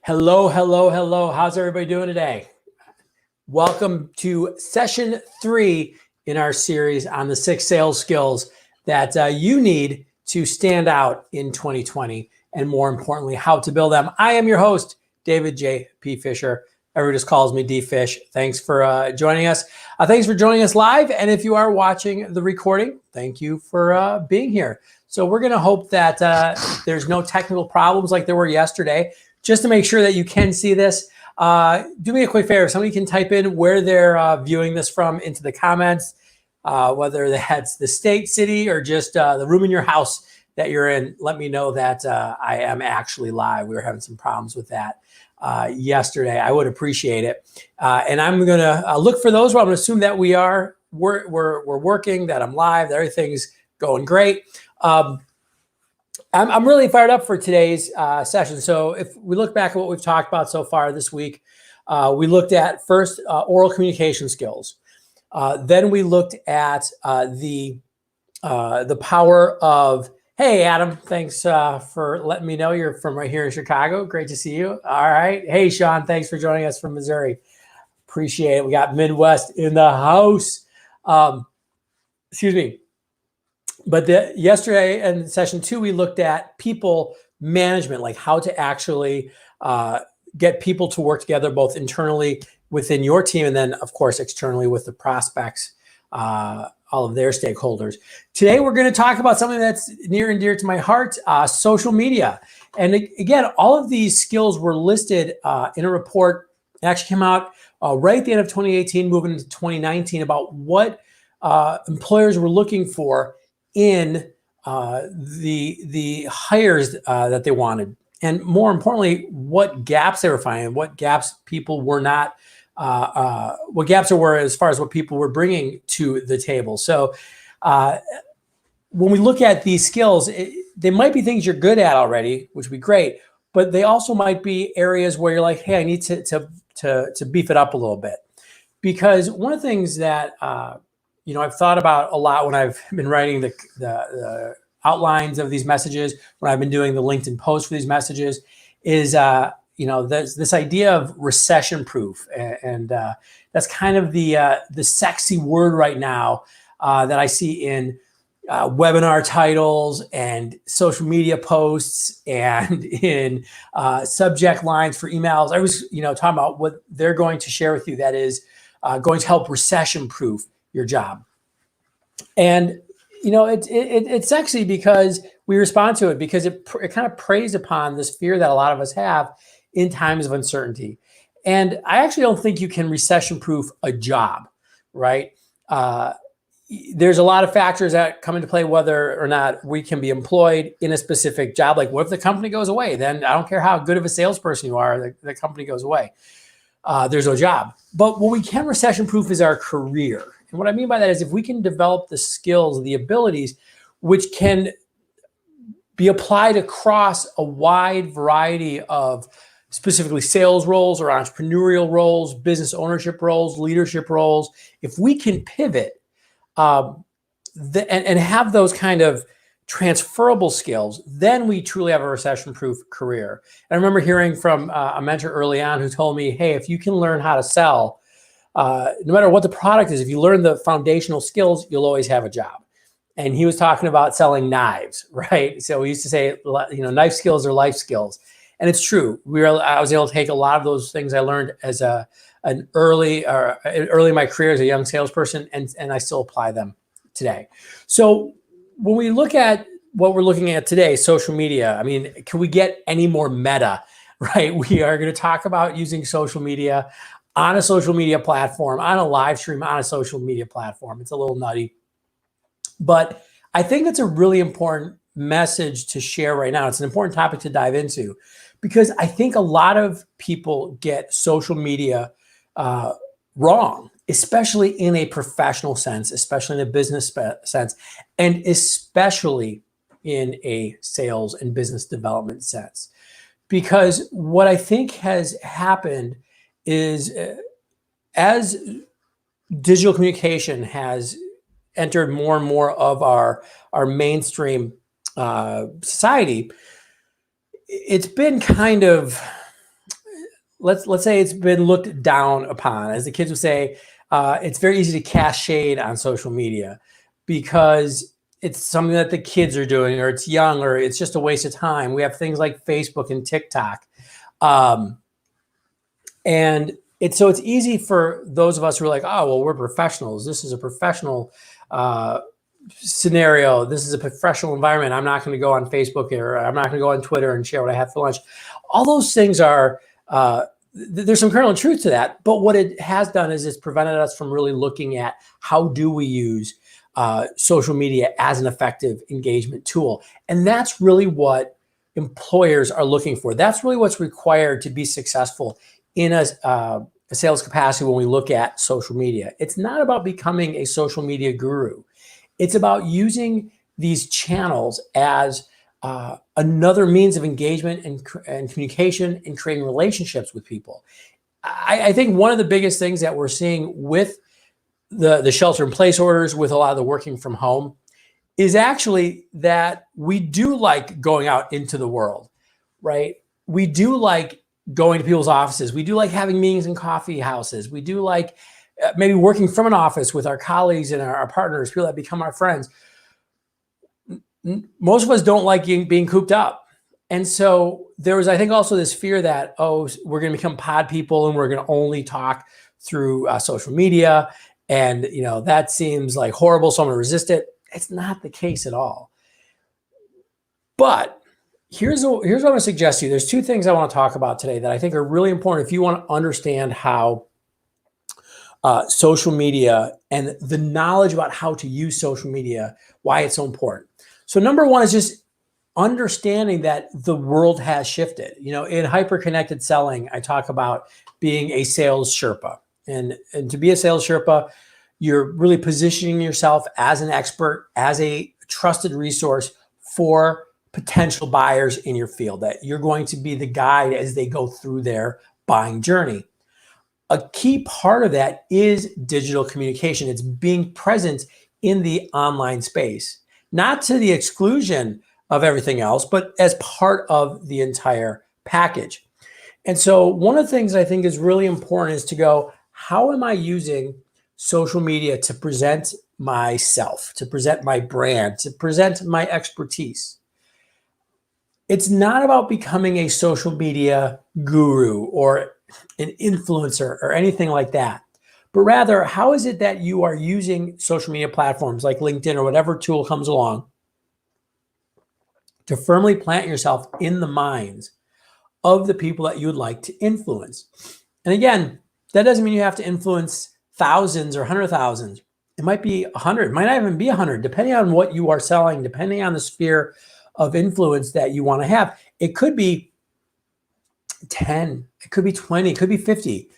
Hello, hello, hello. How's everybody doing today? Welcome to session 3 in our series on the 6 sales skills that you need to stand out in 2020, and more importantly, how to build them. I am your host, David J. P. Fisher. Everyone just calls me D-Fish. Thanks for joining us. Thanks for joining us live. And if you are watching the recording, thank you for being here. So we're going to hope that there's no technical problems like there were yesterday. Just to make sure that you can see this, do me a quick favor. Somebody can type in where they're viewing this from into the comments, whether that's the state, city, or just the room in your house that you're in. Let me know that I am actually live. We were having some problems with that yesterday. I would appreciate it. And I'm going to look for those. Well, I'm going to assume that we're working, that I'm live, that everything's going great. I'm really fired up for today's session. So if we look back at what we've talked about so far this week, we looked at first oral communication skills. Then we looked at the power of, hey, Adam, thanks for letting me know you're from right here in Chicago. Great to see you. All right. Hey, Sean, thanks for joining us from Missouri. Appreciate it. We got Midwest in the house. Excuse me. But yesterday in session 2, we looked at people management, like how to actually get people to work together, both internally within your team and then, of course, externally with the prospects, all of their stakeholders. Today, we're going to talk about something that's near and dear to my heart, social media. And again, all of these skills were listed in a report. It actually came out right at the end of 2018, moving into 2019, about what employers were looking for in the hires that they wanted, and more importantly, what gaps they were finding, what gaps people were not, what gaps there were as far as what people were bringing to the table. So when we look at these skills, they might be things you're good at already, which would be great, but they also might be areas where you're like, hey, I need to beef it up a little bit. Because one of the things that I've thought about a lot when I've been writing the outlines of these messages, when I've been doing the LinkedIn posts for these messages, is this idea of recession proof, and that's kind of the sexy word right now that I see in webinar titles and social media posts and in subject lines for emails. I was talking about what they're going to share with you that is going to help recession proof your job. And it's sexy because we respond to it, because it kind of preys upon this fear that a lot of us have in times of uncertainty. And I actually don't think you can recession proof a job, right? There's a lot of factors that come into play whether or not we can be employed in a specific job. Like, what if the company goes away? Then I don't care how good of a salesperson you are, the company goes away. There's no job. But what we can recession proof is our career. And what I mean by that is if we can develop the skills, the abilities, which can be applied across a wide variety of specifically sales roles or entrepreneurial roles, business ownership roles, leadership roles, if we can pivot and have those kind of transferable skills, then we truly have a recession-proof career. And I remember hearing from a mentor early on who told me, hey, if you can learn how to sell, no matter what the product is, if you learn the foundational skills, you'll always have a job. And he was talking about selling knives, right? So we used to say, knife skills are life skills. And it's true. I was able to take a lot of those things I learned as early in my career as a young salesperson, and I still apply them today. So when we look at what we're looking at today, social media, I mean, can we get any more meta, right? We are going to talk about using social media on a social media platform, on a live stream, on a social media platform. It's a little nutty, but I think it's a really important message to share right now. It's an important topic to dive into, because I think a lot of people get social media wrong, especially in a professional sense, especially in a business sense, and especially in a sales and business development sense. Because what I think has happened is as digital communication has entered more and more of our mainstream society, it's been kind of let's say it's been looked down upon. As the kids would say, it's very easy to cast shade on social media because it's something that the kids are doing, or it's young, or it's just a waste of time. We have things like Facebook and TikTok. And it's easy for those of us who are like, oh, well, we're professionals. This is a professional scenario. This is a professional environment. I'm not going to go on Facebook, or I'm not going to go on Twitter and share what I had for lunch. All those things are, there's some kernel of truth to that. But what it has done is it's prevented us from really looking at how do we use social media as an effective engagement tool. And that's really what employers are looking for. That's really what's required to be successful in a sales capacity when we look at social media. It's not about becoming a social media guru. It's about using these channels as another means of engagement and communication and creating relationships with people. I think one of the biggest things that we're seeing with the shelter in place orders, with a lot of the working from home, is actually that we do like going out into the world, right? We do like going to people's offices. We do like having meetings in coffee houses. We do like maybe working from an office with our colleagues and our partners, people that become our friends. Most of us don't like being cooped up. And so there was, I think, also this fear that, oh, we're going to become pod people and we're going to only talk through social media. And, that seems like horrible, so I'm going to resist it. It's not the case at all. But here's what I'm going to suggest to you. There's two things I want to talk about today that I think are really important if you want to understand how social media and the knowledge about how to use social media, why it's so important. So number one is just understanding that the world has shifted. In hyper-connected selling, I talk about being a sales Sherpa. And to be a sales Sherpa, you're really positioning yourself as an expert, as a trusted resource for potential buyers in your field, that you're going to be the guide as they go through their buying journey. A key part of that is digital communication. It's being present in the online space, not to the exclusion of everything else, but as part of the entire package. And so one of the things I think is really important is to go, how am I using social media to present myself, to present my brand, to present my expertise? It's not about becoming a social media guru or an influencer or anything like that, but rather, how is it that you are using social media platforms like LinkedIn or whatever tool comes along to firmly plant yourself in the minds of the people that you would like to influence? And again, that doesn't mean you have to influence thousands or 100,000. It might be 100, it might not even be 100, depending on what you are selling, depending on the sphere of influence that you want to have. It could be 10, it could be 20, it could be 50,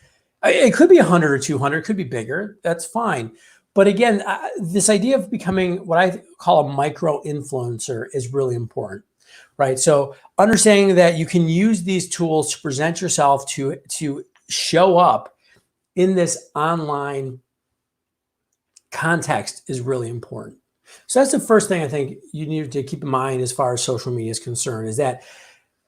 it could be 100 or 200, it could be bigger. That's fine. But again, this idea of becoming what I call a micro influencer is really important, right? So understanding that you can use these tools to present yourself, to show up in this online context is really important. So that's the first thing I think you need to keep in mind as far as social media is concerned, is that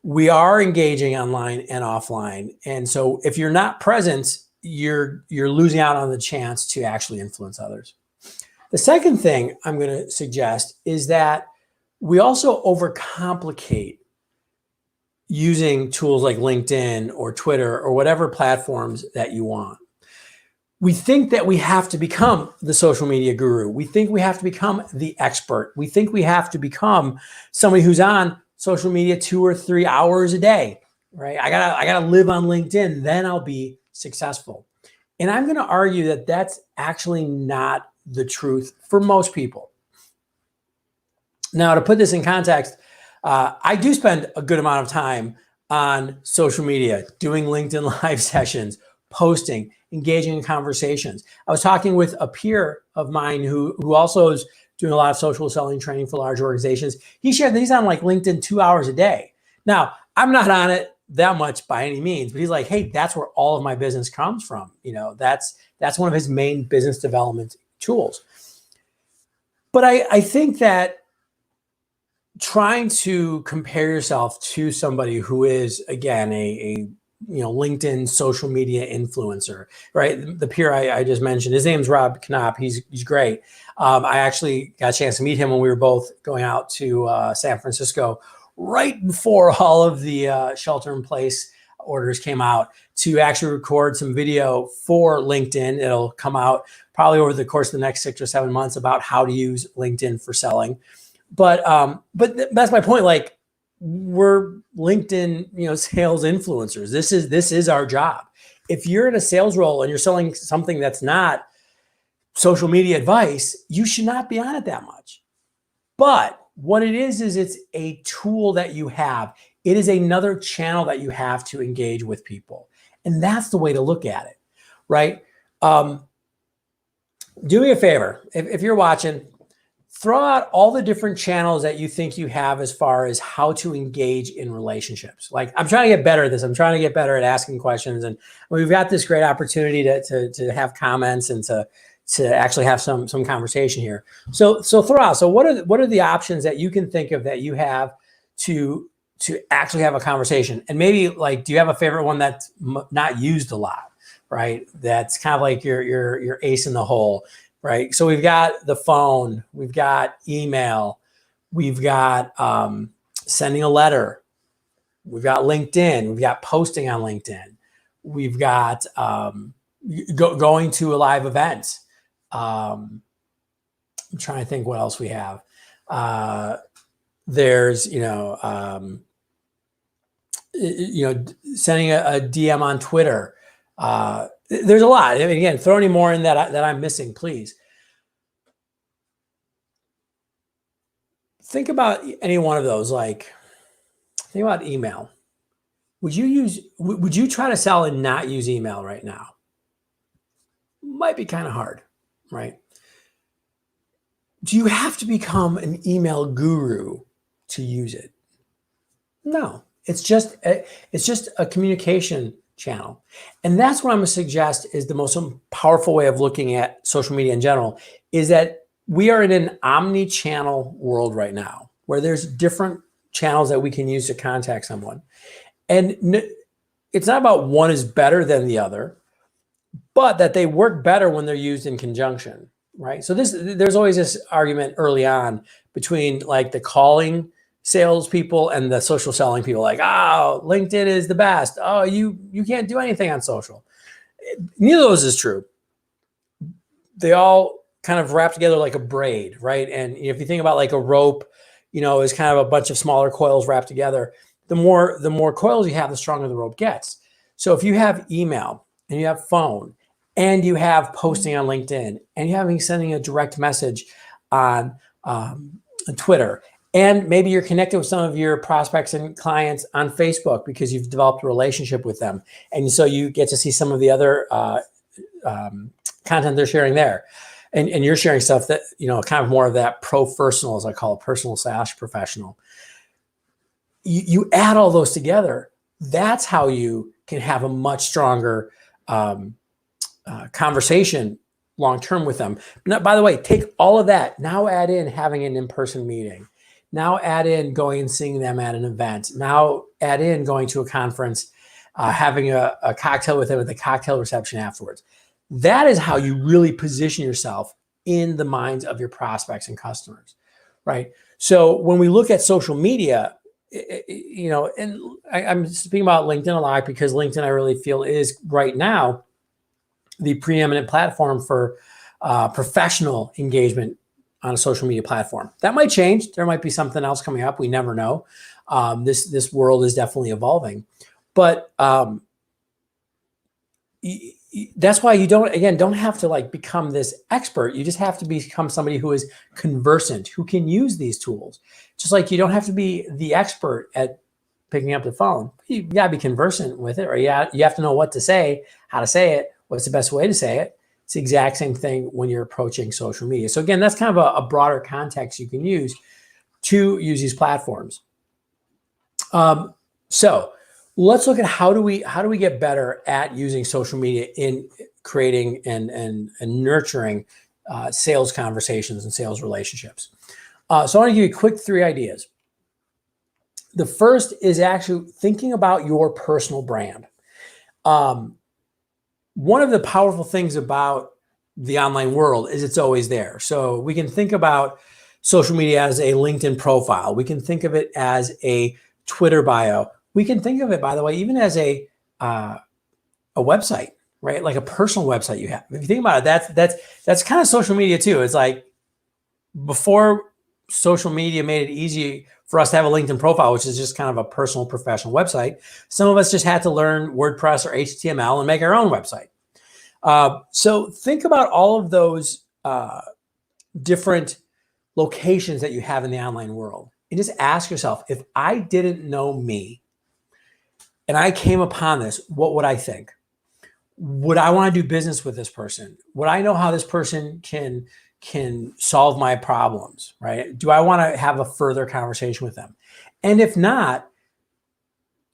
we are engaging online and offline. And so if you're not present, you're losing out on the chance to actually influence others. The second thing I'm going to suggest is that we also overcomplicate using tools like LinkedIn or Twitter or whatever platforms that you want. We think that we have to become the social media guru. We think we have to become the expert. We think we have to become somebody who's on social media 2 or 3 hours a day, right? I gotta live on LinkedIn, then I'll be successful. And I'm going to argue that that's actually not the truth for most people. Now, to put this in context, I do spend a good amount of time on social media, doing LinkedIn live sessions, posting, engaging in conversations. I was talking with a peer of mine who also is doing a lot of social selling training for large organizations. He shared that he's on like LinkedIn 2 hours a day. Now, I'm not on it that much by any means, but he's like, hey, that's where all of my business comes from. That's one of his main business development tools. But I think that trying to compare yourself to somebody who is, again, a LinkedIn social media influencer, right? The peer I just mentioned, his name's Rob Knopp. He's great. I actually got a chance to meet him when we were both going out to San Francisco right before all of the shelter in place orders came out, to actually record some video for LinkedIn. It'll come out probably over the course of the next 6 or 7 months about how to use LinkedIn for selling. But that's my point. Like, we're LinkedIn, sales influencers. This is our job. If you're in a sales role and you're selling something that's not social media advice, you should not be on it that much. But what it is it's a tool that you have. It is another channel that you have to engage with people. And that's the way to look at it, right? Do me a favor. If you're watching, throw out all the different channels that you think you have as far as how to engage in relationships. Like, I'm trying to get better at this. I'm trying to get better at asking questions. And we've got this great opportunity to have comments and to actually have some conversation here. So throw out. So what are the options that you can think of that you have to actually have a conversation? And maybe, like, do you have a favorite one that's not used a lot, right? That's kind of like your ace in the hole, right? So we've got the phone, we've got email, we've got sending a letter, we've got LinkedIn, we've got posting on LinkedIn, we've got going to a live event. I'm trying to think what else we have. There's, sending a DM on Twitter. There's a lot. I mean, again, throw any more in that I'm missing, please. Think about any one of those. Like, think about email. Would you try to sell and not use email right now? Might be kind of hard, right? Do you have to become an email guru to use it? No, it's just a communication channel. And that's what I'm going to suggest is the most powerful way of looking at social media in general, is that we are in an omni-channel world right now, where there's different channels that we can use to contact someone. And it's not about one is better than the other, but that they work better when they're used in conjunction, right? So there's always this argument early on between, like, the calling salespeople and the social selling people. Like, oh, LinkedIn is the best. Oh, you can't do anything on social. Neither of those is true. They all kind of wrap together like a braid, right? And if you think about, like, a rope, is kind of a bunch of smaller coils wrapped together. The more coils you have, the stronger the rope gets. So if you have email and you have phone and you have posting on LinkedIn and you're sending a direct message on Twitter, and maybe you're connected with some of your prospects and clients on Facebook because you've developed a relationship with them, and so you get to see some of the other content they're sharing there, and you're sharing stuff that, kind of more of that pro-personal, as I call it, personal/professional. You add all those together. That's how you can have a much stronger conversation long-term with them. Now, by the way, take all of that. Now add in having an in-person meeting. Now add in going and seeing them at an event. Now add in going to a conference, having a cocktail with them at the cocktail reception afterwards. That is how you really position yourself in the minds of your prospects and customers, right? So when we look at social media, and I'm speaking about LinkedIn a lot because LinkedIn, I really feel, is right now the preeminent platform for professional engagement on a social media platform. That might change. There might be something else coming up. We never know. This world is definitely evolving, but that's why you don't have to, like, become this expert. You just have to become somebody who is conversant, who can use these tools. Just like you don't have to be the expert at picking up the phone. You gotta be conversant with it, or you have to know what to say, how to say it, what's the best way to say it. It's the exact same thing when you're approaching social media. So again, that's kind of a broader context you can use to use these platforms. So let's look at how do we get better at using social media in creating and nurturing sales conversations and sales relationships. So I want to give you quick 3 ideas. The first is actually thinking about your personal brand. One of the powerful things about the online world is it's always there. So we can think about social media as a LinkedIn profile. We can think of it as a Twitter bio. We can think of it, by the way, even as a website, right? Like a personal website you have. If you think about it, that's kind of social media too. It's like before social media made it easy for us to have a LinkedIn profile, which is just kind of a personal professional website. Some of us just had to learn WordPress or HTML and make our own website. So think about all of those different locations that you have in the online world and just ask yourself, if I didn't know me and I came upon this, what would I think? Would I want to do business with this person? Would I know how this person can solve my problems, right? Do I want to have a further conversation with them? And if not,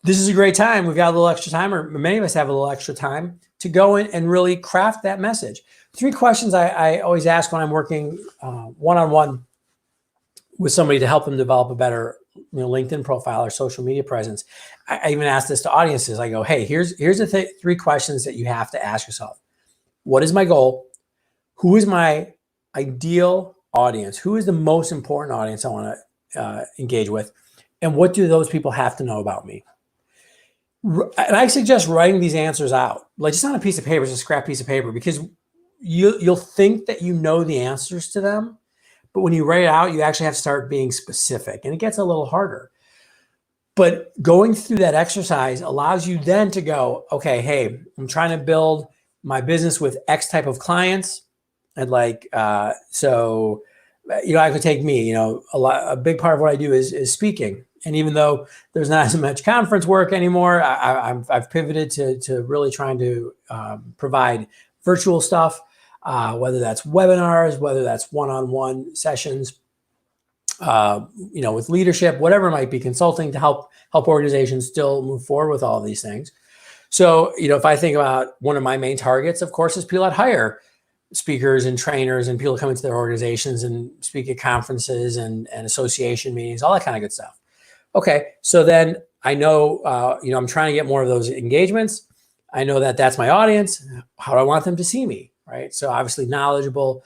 this is a great time. We've got a little extra time, or many of us have a little extra time to go in and really craft that message. 3 questions I always ask when I'm working one-on-one with somebody to help them develop a better LinkedIn profile or social media presence. I even ask this to audiences. I go, hey, here's the 3 questions that you have to ask yourself. What is my goal? Who is my ideal audience? Who is the most important audience I want to engage with? And what do those people have to know about me? And I suggest writing these answers out, like just on a piece of paper, just a scrap piece of paper, because you'll think that you know the answers to them, but when you write it out, you actually have to start being specific, and it gets a little harder. But going through that exercise allows you then to go, okay, hey, I'm trying to build my business with X type of clients. And like, so, I could take me, a big part of what I do is speaking. And even though there's not as much conference work anymore, I've pivoted to really trying to provide virtual stuff, whether that's webinars, whether that's one-on-one sessions, with leadership, whatever it might be, consulting to help organizations still move forward with all of these things. So, if I think about one of my main targets, of course, is people that hire speakers and trainers and people come into their organizations and speak at conferences and association meetings, all that kind of good stuff. Okay, so then I know, I'm trying to get more of those engagements. I know that that's my audience. How do I want them to see me, right? So obviously knowledgeable,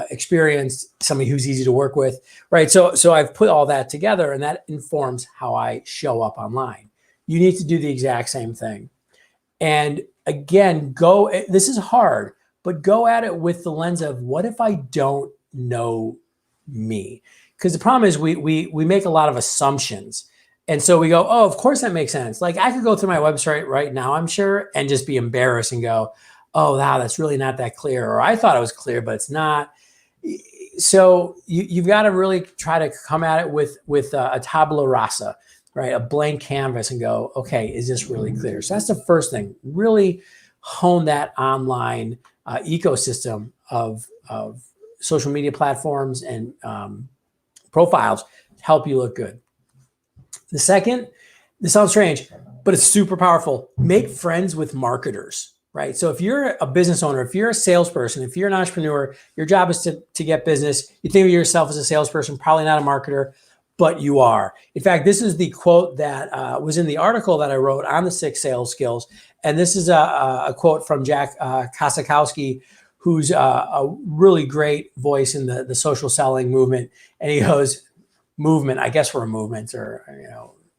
experienced, somebody who's easy to work with, right? So I've put all that together, and that informs how I show up online. You need to do the exact same thing. And again, this is hard, but go at it with the lens of, what if I don't know me? Because the problem is we make a lot of assumptions. And so we go, oh, of course that makes sense. Like I could go through my website right now, I'm sure, and just be embarrassed and go, oh, wow, that's really not that clear. Or I thought it was clear, but it's not. So you've got to really try to come at it with a tabula rasa, right? A blank canvas, and go, okay, is this really clear? So that's the first thing. Really hone that online ecosystem of social media platforms and profiles to help you look good. The second, this sounds strange, but it's super powerful. Make friends with marketers, right? So if you're a business owner, if you're a salesperson, if you're an entrepreneur, your job is to get business. You think of yourself as a salesperson, probably not a marketer, but you are. In fact, this is the quote that was in the article that I wrote on the 6 sales skills. And this is a quote from Jack Kosakowski, who's a really great voice in the social selling movement. And he goes, movement, I guess we're a movement, or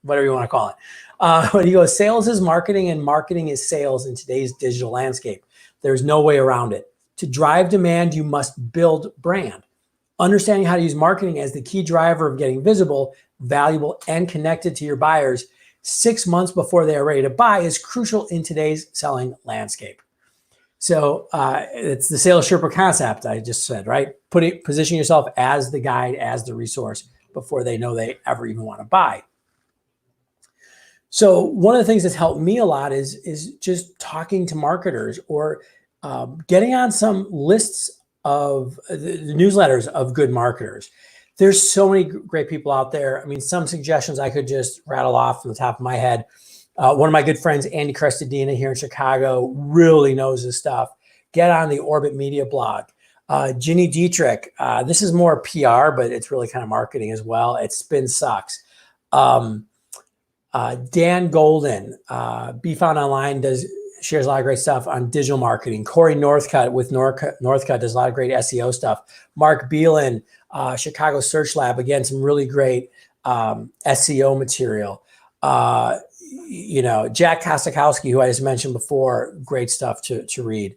whatever you want to call it. But he goes, sales is marketing and marketing is sales in today's digital landscape. There's no way around it. To drive demand, you must build brand. Understanding how to use marketing as the key driver of getting visible, valuable, and connected to your buyers 6 months before they are ready to buy is crucial in today's selling landscape. So it's the Sales Sherpa concept I just said, right? Position yourself as the guide, as the resource before they know they ever even want to buy. So one of the things that's helped me a lot is just talking to marketers, or getting on some lists of the newsletters of good marketers. There's so many great people out there. I mean, some suggestions I could just rattle off from the top of my head. One of my good friends, Andy Crestodina here in Chicago, really knows his stuff. Get on the Orbit Media blog. Ginny Dietrich, this is more PR, but it's really kind of marketing as well. It's Spin Sucks. Dan Golden, Be Found Online, does shares a lot of great stuff on digital marketing. Corey Northcutt with Northcutt does a lot of great SEO stuff. Mark Beelan, Chicago Search Lab, again, some really great SEO material. Jack Kostakowski, who I just mentioned before, great stuff to read.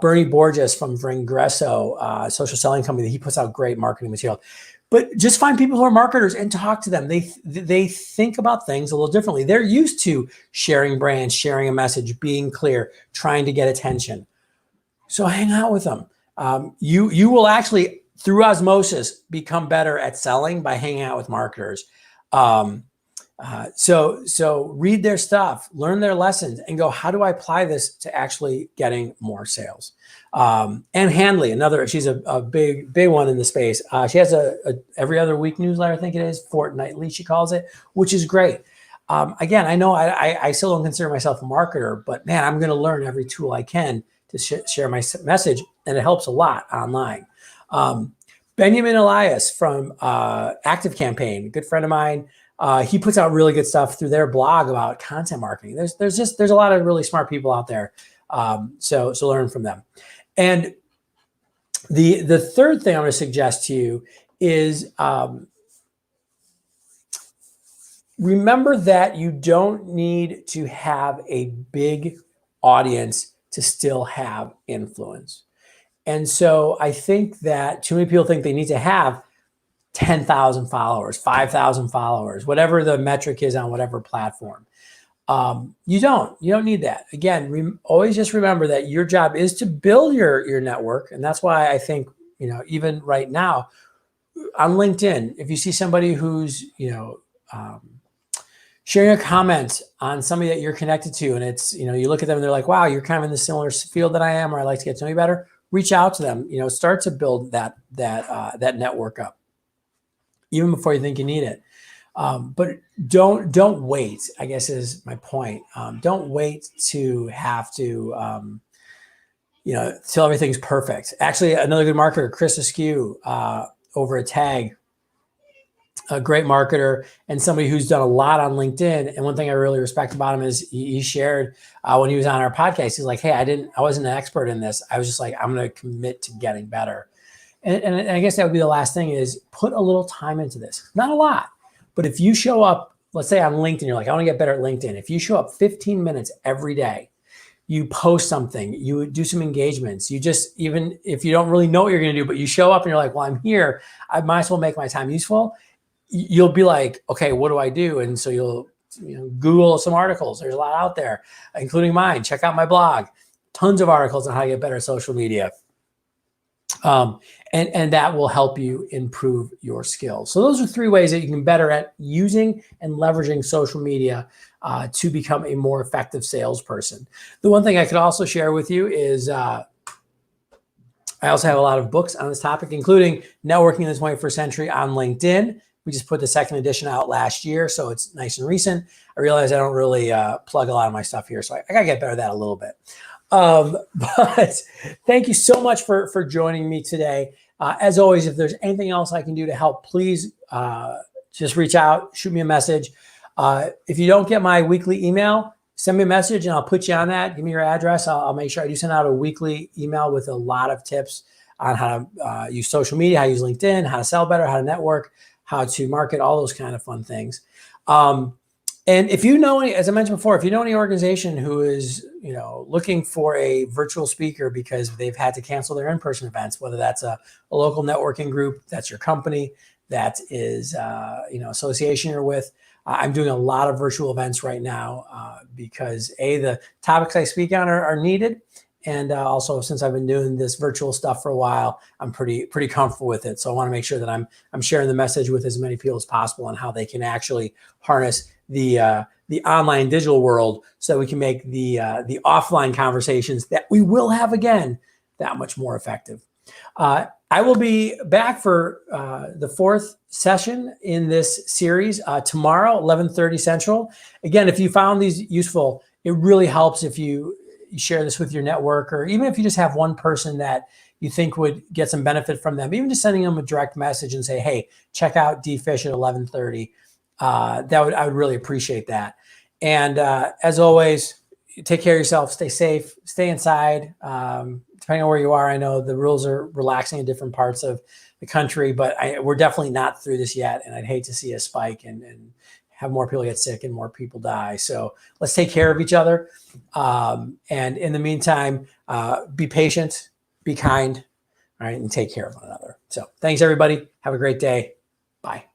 Bernie Borges from Vringresso, social selling company, he puts out great marketing material. But just find people who are marketers and talk to them. They think about things a little differently. They're used to sharing brands, sharing a message, being clear, trying to get attention. So hang out with them. You will actually, through osmosis, become better at selling by hanging out with marketers. So read their stuff, learn their lessons, and go, how do I apply this to actually getting more sales? And Handley, she's a big one in the space. She has a every other week newsletter, I think it is, fortnightly, she calls it, which is great. Again, I know I still don't consider myself a marketer, but man, I'm going to learn every tool I can to share my message, and it helps a lot online. Benjamin Elias from Active Campaign, a good friend of mine. He puts out really good stuff through their blog about content marketing. There's a lot of really smart people out there. So learn from them. And the third thing I'm going to suggest to you is remember that you don't need to have a big audience to still have influence. And so I think that too many people think they need to have 10,000 followers, 5,000 followers, whatever the metric is on whatever platform. You don't need that. Again, always just remember that your job is to build your network. And that's why I think, even right now on LinkedIn, if you see somebody who's, sharing a comment on somebody that you're connected to, and it's, you look at them and they're like, wow, you're kind of in the similar field that I am, or I'd like to get to know you better, reach out to them, start to build that network up, even before you think you need it. But don't wait, I guess is my point. Don't wait to have to, till everything's perfect. Actually, another good marketer, Chris Askew, over at Tag, a great marketer and somebody who's done a lot on LinkedIn. And one thing I really respect about him is he shared when he was on our podcast, he's like, hey, I wasn't an expert in this. I was just like, I'm going to commit to getting better. And I guess that would be the last thing is put a little time into this. Not a lot, but if you show up, let's say on LinkedIn, you're like, I want to get better at LinkedIn. If you show up 15 minutes every day, you post something, you do some engagements, you just, even if you don't really know what you're going to do, but you show up and you're like, well, I'm here, I might as well make my time useful. You'll be like, okay, what do I do? And so you'll Google some articles. There's a lot out there, including mine. Check out my blog. Tons of articles on how to get better at social media. And that will help you improve your skills. So those are 3 ways that you can better at using and leveraging social media to become a more effective salesperson. The one thing I could also share with you is I also have a lot of books on this topic, including Networking in the 21st Century on LinkedIn. We just put the 2nd edition out last year, so it's nice and recent. I realize I don't really plug a lot of my stuff here, so I got to get better at that a little bit. But thank you so much for joining me today. As always, if there's anything else I can do to help, please just reach out, shoot me a message. If you don't get my weekly email, send me a message and I'll put you on that. Give me your address. I'll make sure I do send out a weekly email with a lot of tips on how to use social media, how to use LinkedIn, how to sell better, how to network, how to market, all those kind of fun things. And if you know any, as I mentioned before, if you know any organization who is, looking for a virtual speaker because they've had to cancel their in-person events, whether that's a local networking group, that's your company, that is, association you're with. I'm doing a lot of virtual events right now because the topics I speak on are needed. And also, since I've been doing this virtual stuff for a while, I'm pretty comfortable with it. So I want to make sure that I'm sharing the message with as many people as possible on how they can actually harness the online digital world, so that we can make the offline conversations that we will have again that much more effective. I will be back for the 4th session in this series tomorrow, 11:30 Central. Again, if you found these useful, it really helps if you share this with your network, or even if you just have one person that you think would get some benefit from them, even just sending them a direct message and say, hey, check out DFish at 11:30. I would really appreciate that. And as always, take care of yourself, stay safe, stay inside. Depending on where you are, I know the rules are relaxing in different parts of the country, but we're definitely not through this yet. And I'd hate to see a spike and have more people get sick and more people die. So let's take care of each other. And in the meantime, be patient, be kind, all right, and take care of one another. So thanks, everybody. Have a great day. Bye.